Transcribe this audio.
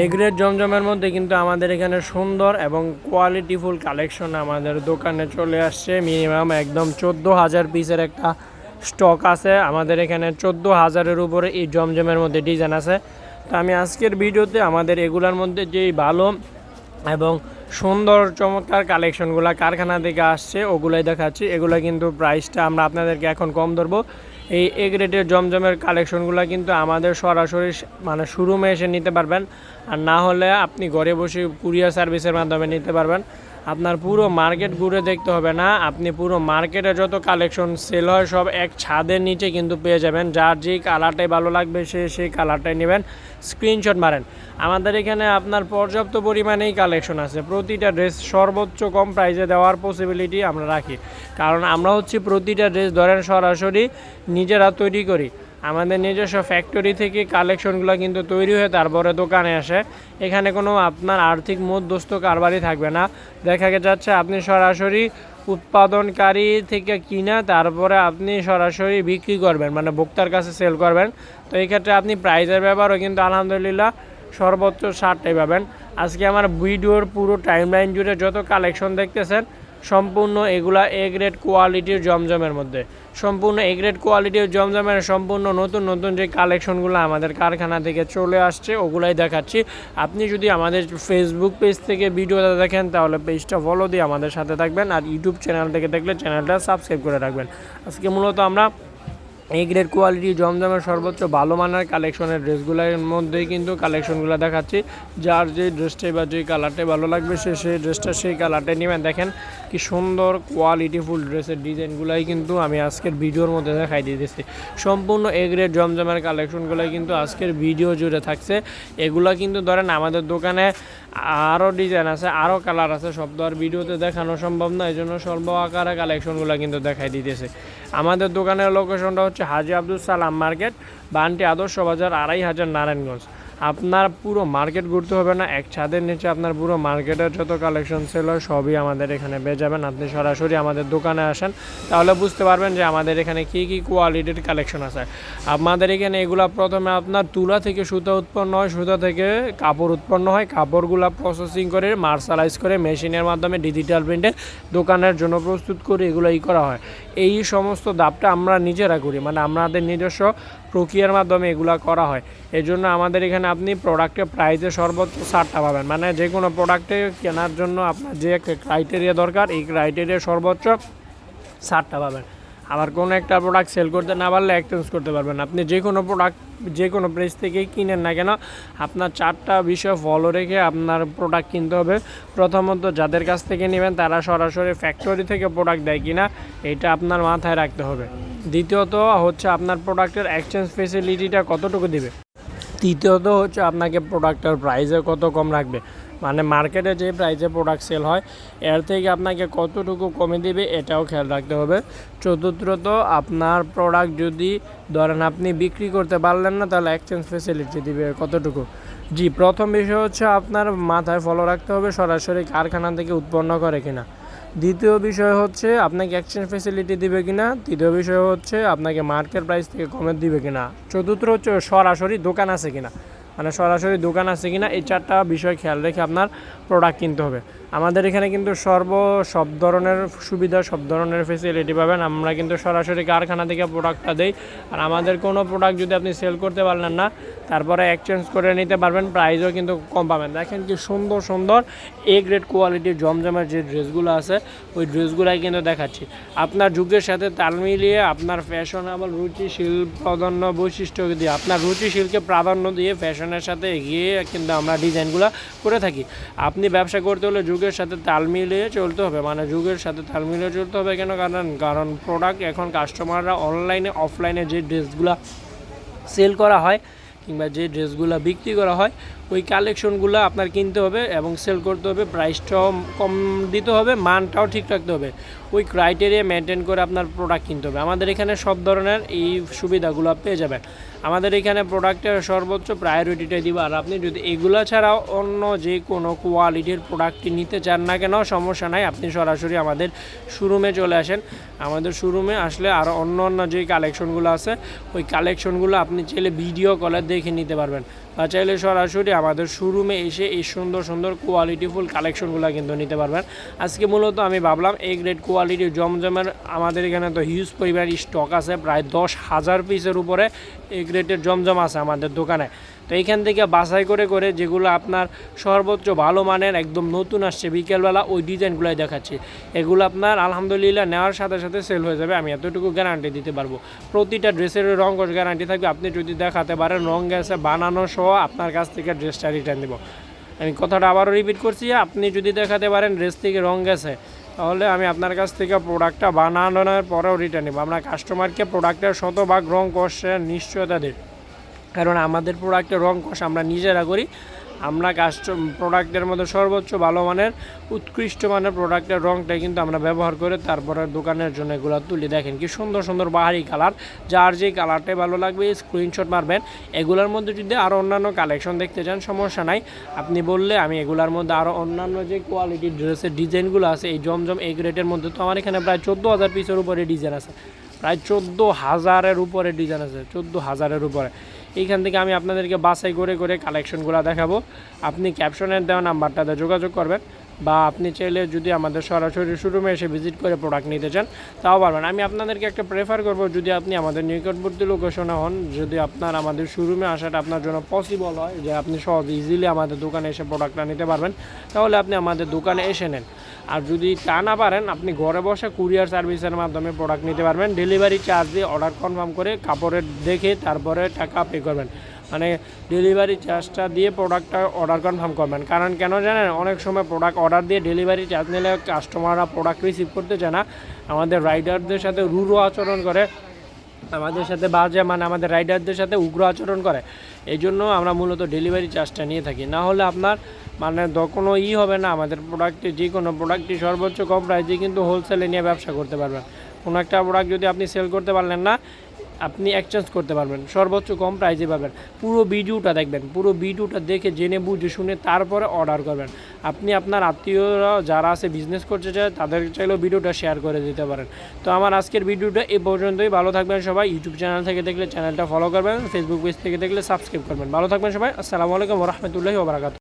A grade জমজমের মধ্যে কিন্তু আমাদের এখানে সুন্দর এবং কোয়ালিটিফুল কালেকশন আমাদের দোকানে চলে আসছে। মিনিমাম একদম 14,000 পিসের একটা স্টক আছে আমাদের এখানে। 14,000-এর উপরে এই জমজমের মধ্যে ডিজাইন আছে। তো আমি আজকের ভিডিওতে আমাদের এগুলার মধ্যে যেই ভালো এবং সুন্দর চমৎকার কালেকশনগুলো কারখানা থেকে আসছে ওগুলাই দেখাচ্ছি। এগুলো কিন্তু প্রাইসটা আমরা আপনাদেরকে এখন কম ধরবো। এই এ গ্রেডের জমজমের কালেকশনগুলো কিন্তু আমাদের সরাসরি মানে শোরুমে এসে নিতে পারবেন, আর না হলে আপনি ঘরে বসে কুরিয়ার সার্ভিসের মাধ্যমে নিতে পারবেন। আপনার পুরো মার্কেট ঘুরে দেখতে হবে না, আপনি পুরো মার্কেটে যত কালেকশন সেল হয় সব এক ছাদের নিচে কিন্তু পেয়ে যাবেন। যার যেই কালারটাই ভালো লাগবে সে সেই কালারটাই নেবেন, স্ক্রিনশট মারেন। আমাদের এখানে আপনার পর্যাপ্ত পরিমাণেই কালেকশন আছে। প্রতিটা ড্রেস সর্বোচ্চ কম প্রাইসে দেওয়ার পসিবিলিটি আমরা রাখি, কারণ আমরা হচ্ছে প্রতিটা ড্রেস ধরেন সরাসরি নিজেরা তৈরি করি। আমাদের নিজস্ব ফ্যাক্টরি থেকে কালেকশনগুলো কিন্তু তৈরি হয়ে তারপরে দোকানে আসে। এখানে কোনো আপনার আর্থিক মধ্যস্থ কারবারই থাকবে না। দেখা যাচ্ছে আপনি সরাসরি উৎপাদনকারী থেকে কিনা তারপরে আপনি সরাসরি বিক্রি করবেন, মানে ভোক্তার কাছে সেল করবেন। তো এই ক্ষেত্রে আপনি প্রাইজের ব্যাপারও কিন্তু আলহামদুলিল্লাহ সর্বোচ্চ 60টাই পাবেন। আজকে আমার ভিডিওর পুরো টাইমলাইন জুড়ে যত কালেকশন দেখতেছেন সম্পূর্ণ এগুলা এ গ্রেড কোয়ালিটির জমজমের মধ্যে। সম্পূর্ণ এ গ্রেড কোয়ালিটির জমজমের সম্পূর্ণ নতুন নতুন যে কালেকশনগুলো আমাদের কারখানা থেকে চলে আসছে ওগুলাই দেখাচ্ছি। আপনি যদি আমাদের ফেসবুক পেজ থেকে ভিডিওটা দেখেন তাহলে পেজটা ফলো দিয়ে আমাদের সাথে থাকবেন, আর ইউটিউব চ্যানেল থেকে দেখলে চ্যানেলটা সাবস্ক্রাইব করে রাখবেন। আজকে মূলত আমরা এ গ্রেড কোয়ালিটি জমজমের সর্বোচ্চ ভালো মানের কালেকশনের ড্রেসগুলোর মধ্যেই কিন্তু কালেকশনগুলো দেখাচ্ছি। যার যে ড্রেসটাই বা যে কালারটাই ভালো লাগবে সে সেই ড্রেসটা সেই কালারটাই নেবেন। দেখেন কি সুন্দর কোয়ালিটিফুল ড্রেসের ডিজাইনগুলোই কিন্তু আমি আজকের ভিডিওর মধ্যে দেখাই দিতেছি। সম্পূর্ণ এ গ্রেড জমজমের কালেকশনগুলোই কিন্তু আজকের ভিডিও জুড়ে থাকছে। এগুলো কিন্তু ধরেন আমাদের দোকানে আরও ডিজাইন আছে, আরও কালার আছে, সব তো আর ভিডিওতে দেখানো সম্ভব না, এই জন্য স্বল্প আকারে কালেকশনগুলো কিন্তু দেখাই দিতেছে। আমাদের দোকানের লোকেশনটা হচ্ছে হাজী আব্দুল সালাম মার্কেট, বান্টি আদর্শ বাজার, 2500 নারায়ণগঞ্জ। আপনার পুরো মার্কেট ঘুরতে হবে না, এক ছাদের নিচে আপনার পুরো মার্কেটের যত কালেকশন সেল হয় সবই আমাদের এখানে পেয়ে যাবেন। আপনি সরাসরি আমাদের দোকানে আসেন তাহলে বুঝতে পারবেন যে আমাদের এখানে কী কী কোয়ালিটির কালেকশন আছে। আমাদের এখানে এগুলা প্রথমে আপনার তুলা থেকে সুতা উৎপন্ন হয়, সুতা থেকে কাপড় উৎপন্ন হয়, কাপড়গুলা প্রসেসিং করে মার্শালাইজ করে মেশিনের মাধ্যমে ডিজিটাল প্রিন্টে দোকানের জন্য প্রস্তুত করে এগুলোই করা হয়। এই সমস্ত ধাপটা আমরা নিজেরা করি, মানে আমাদের নিজস্ব প্রক্রিয়ার মাধ্যমে এগুলা করা হয়। এই জন্য আমাদের এখানে আপনি প্রোডাক্টের প্রাইসে সর্বোচ্চ 60টা পাবেন, মানে যে কোনো প্রোডাক্টে কেনার জন্য আপনার যে ক্রাইটেরিয়া দরকার এই ক্রাইটেরিয়া সর্বোচ্চ 60টা পাবেন। আবার কোনো একটা প্রোডাক্ট সেল করতে না পারলে এক্সচেঞ্জ করতে পারবেন। আপনি যে কোনো প্রোডাক্ট যে কোনো প্রাইস থেকেই কিনেন না কেন আপনার 4টা বিষয় ফলো রেখে আপনার প্রোডাক্ট কিনতে হবে। প্রথমত যাদের কাছ থেকে নেবেন তারা সরাসরি ফ্যাক্টরি থেকে প্রোডাক্ট দেয় কিনা এটা আপনার মাথায় রাখতে হবে। দ্বিতীয়ত হচ্ছে আপনার প্রোডাক্টের এক্সচেঞ্জ ফেসিলিটিটা কতটুকু দিবে। তৃতীয়ত হচ্ছে আপনাকে প্রোডাক্টের প্রাইসে কত কম রাখবে, মানে মার্কেটে যে প্রাইসে প্রোডাক্ট সেল হয় এর থেকে আপনাকে কতটুকু কমে দিবে এটাও খেয়াল রাখতে হবে। চতুর্থত আপনার প্রোডাক্ট যদি ধরেন আপনি বিক্রি করতে পারলেন না তাহলে এক্সচেঞ্জ ফেসিলিটি দিবে কতটুকু। জি, প্রথম বিষয় হচ্ছে আপনার মাথায় ফলো রাখতে হবে সরাসরি কারখানা থেকে উৎপন্ন করে কিনা। দ্বিতীয় বিষয় হচ্ছে আপনাকে এক্সচেঞ্জ ফেসিলিটি দিবে কিনা। তৃতীয় বিষয় হচ্ছে আপনাকে মার্কেট প্রাইস থেকে কমে দিবে কিনা। চতুর্থ হচ্ছে সরাসরি দোকান আছে কিনা, মানে সরাসরি দোকান আছে কিনা। এই 4টা বিষয় খেয়াল রেখে আপনার প্রোডাক্ট কিনতে হবে। আমাদের এখানে কিন্তু সব ধরনের সুবিধা সব ধরনের ফেসিলিটি পাবেন। আমরা কিন্তু সরাসরি কারখানা থেকে প্রোডাক্টটা দেই, আর আমাদের কোনো প্রোডাক্ট যদি আপনি সেল করতে পারলেন না তারপরে এক্সচেঞ্জ করে নিতে পারবেন, প্রাইসও কিন্তু কম পাবেন। দেখেন কি সুন্দর সুন্দর এ গ্রেড কোয়ালিটির জমজমের যে ড্রেসগুলো আছে ওই ড্রেসগুলাই কিন্তু দেখাচ্ছি। আপনার যুগের সাথে তাল মিলিয়ে আপনার ফ্যাশনেবল রুচিশীল প্রাধান্য বৈশিষ্ট্য দিয়ে আপনার রুচিশীলকে প্রাধান্য দিয়ে ফ্যাশনের সাথে এগিয়ে কিন্তু আমরা ডিজাইনগুলো করে থাকি। আপনি ব্যবসা করতে হলে যুগের সাথে তাল মিলিয়ে চলতে হবে, মানে যুগের সাথে তাল মিলিয়ে চলতে হবে কেন, কারণ প্রোডাক্ট এখন কাস্টমাররা অনলাইনে অফলাইনে যে ড্রেসগুলো সেল করা হয় কিংবা যে ড্রেসগুলো বিক্রি করা হয় ওই কালেকশনগুলো আপনার কিনতে হবে এবং সেল করতে হবে। প্রাইসটাও কম দিতে হবে, মানটাও ঠিক রাখতে হবে। ওই ক্রাইটেরিয়া মেনটেন করে আপনার প্রোডাক্ট কিনতে হবে। আমাদের এখানে সব ধরনের এই সুবিধাগুলো পেয়ে যাবেন। আমাদের এখানে প্রোডাক্টের সর্বোচ্চ প্রায়োরিটিটা দিব। আর আপনি যদি এগুলো ছাড়াও অন্য যে কোনো কোয়ালিটির প্রোডাক্টটি নিতে চান না কেন সমস্যা নাই, আপনি সরাসরি আমাদের শোরুমে চলে আসেন। আমাদের শোরুমে আসলে আরও অন্য অন্য যে কালেকশনগুলো আছে ওই কালেকশনগুলো আপনি চাইলে ভিডিও কলে দেখে নিতে পারবেন। বা চাইলে সরাসরি আমাদের শোরুমে এসে এই সুন্দর সুন্দর কোয়ালিটিফুল কালেকশনগুলো কিন্তু নিতে পারবেন। আজকে মূলত আমি ভাবলাম এই গ্রেড কোয়ালিটির জমজমের আমাদের এখানে তো হিউজ পরিমাণ স্টক আছে, প্রায় 10,000 পিসের উপরে এই গ্রেডের জমজম আছে আমাদের দোকানে। তো এইখান থেকে বাছাই করে করে যেগুলো আপনার সর্বোচ্চ ভালো মানের একদম নতুন আসছে বিকেলবেলা ওই ডিজাইনগুলোই দেখাচ্ছি। এগুলো আপনার আলহামদুলিল্লাহ নেওয়ার সাথে সাথে সেল হয়ে যাবে, আমি এতটুকু গ্যারান্টি দিতে পারবো। প্রতিটা ড্রেসের রং কষ গ্যারান্টি থাকবে, আপনি যদি দেখাতে পারেন রং গেছে বানানো সহ আপনার কাছ থেকে ড্রেসটা রিটার্ন দেবো। আমি কথাটা আবারও রিপিট করছি, আপনি যদি দেখাতে পারেন ড্রেস থেকে রং গেছে তাহলে আমি আপনার কাছ থেকে প্রোডাক্টটা বানানোর পরেও রিটার্ন নেব। আমরা কাস্টমারকে প্রোডাক্টের শতভাগ রং কষের নিশ্চয়তা দিই, কারণ আমাদের প্রোডাক্টের রং কষ আমরা নিজেরা করি। আমরা প্রোডাক্টের মধ্যে সর্বোচ্চ ভালো মানের উৎকৃষ্ট মানের প্রোডাক্টের রংটাই কিন্তু আমরা ব্যবহার করে তারপরে দোকানের জন্য এগুলো তুলি। দেখেন কি সুন্দর সুন্দর বাহারি কালার, যার যে কালারটাই ভালো লাগবে স্ক্রিনশট মারবেন। এগুলোর মধ্যে যদি আরও অন্যান্য কালেকশন দেখতে চান সমস্যা নাই, আপনি বললে আমি এগুলোর মধ্যে আরও অন্যান্য যে কোয়ালিটির ড্রেসের ডিজাইনগুলো আছে এই জমজম এই গ্রেডের মধ্যে, তো আমার এখানে প্রায় 14,000 পিসের উপরে ডিজাইন আছে, প্রায় 14,000-এর উপরে ডিজাইন আছে, 14,000-এর উপরে। এইখান থেকে আমি আপনাদেরকে বাছাই করে করে কালেকশনগুলো দেখাবো। আপনি ক্যাপশনের দেওয়া নাম্বারটাতে যোগাযোগ করবেন, বা আপনি চাইলে যদি আমাদের সরাসরি শোরুমে এসে ভিজিট করে প্রোডাক্ট নিতে চান তাও পারবেন। আমি আপনাদেরকে একটা প্রেফার করব, যদি আপনি আমাদের নিকটবর্তী লোকেশনে হন, যদি আপনার আমাদের শোরুমে আসাটা আপনার জন্য পসিবল হয় যে আপনি সহজ ইজিলি আমাদের দোকানে এসে প্রোডাক্টটা নিতে পারবেন, তাহলে আপনি আমাদের দোকানে এসে নেন। আর যদি তা না পারেন আপনি ঘরে বসে কুরিয়ার সার্ভিসের মাধ্যমে প্রোডাক্ট নিতে পারবেন। ডেলিভারি চার্জ দিয়ে অর্ডার কনফার্ম করে কাপড়ের দেখে তারপরে টাকা পে করবেন, মানে ডেলিভারি চার্জটা দিয়ে প্রোডাক্টটা অর্ডার কনফার্ম করবেন। কারণ কেন জানেন, অনেক সময় প্রোডাক্ট অর্ডার দিয়ে ডেলিভারি চার্জ নিলে কাস্টমাররা প্রোডাক্ট রিসিভ করতে চায় না, আমাদের রাইডারদের সাথে রূঢ় আচরণ করে, আমাদের সাথে বাজে মানে আমাদের রাইডারদের সাথে উগ্র আচরণ করে। এই জন্য আমরা মূলত ডেলিভারি চার্জটা নিয়ে থাকি, না হলে আপনার মানে কোনো হবে না। আমাদের প্রোডাক্টে যে কোনো প্রোডাক্টটি সর্বোচ্চ কম প্রাইসে কিন্তু হোলসেলে নিয়ে ব্যবসা করতে পারবেন। কোনো একটা প্রোডাক্ট যদি আপনি সেল করতে পারলেন না, আপনি এক্সচেঞ্জ করতে পারবেন, সর্বোচ্চ কম প্রাইসে পাবেন। পুরো ভিডিওটা দেখবেন, পুরো ভিডিওটা দেখে জেনে বুঝে শুনে তারপরে অর্ডার করবেন। আপনি আপনার আত্মীয়রা যারা আছে বিজনেস করতে চায় তাদের চাইলেও ভিডিওটা শেয়ার করে দিতে পারেন। তো আমার আজকের ভিডিওটা এই পর্যন্তই। ভালো থাকবেন সবাই। ইউটিউব চ্যানেল থেকে দেখলে চ্যানেলটা ফলো করবেন, ফেসবুক পেজ থেকে দেখলে সাবস্ক্রাইব করবেন। ভালো থাকবেন সবাই। আসসালামু আলাইকুম ওয়া রাহমাতুল্লাহি ওয়া বারাকাতুহু।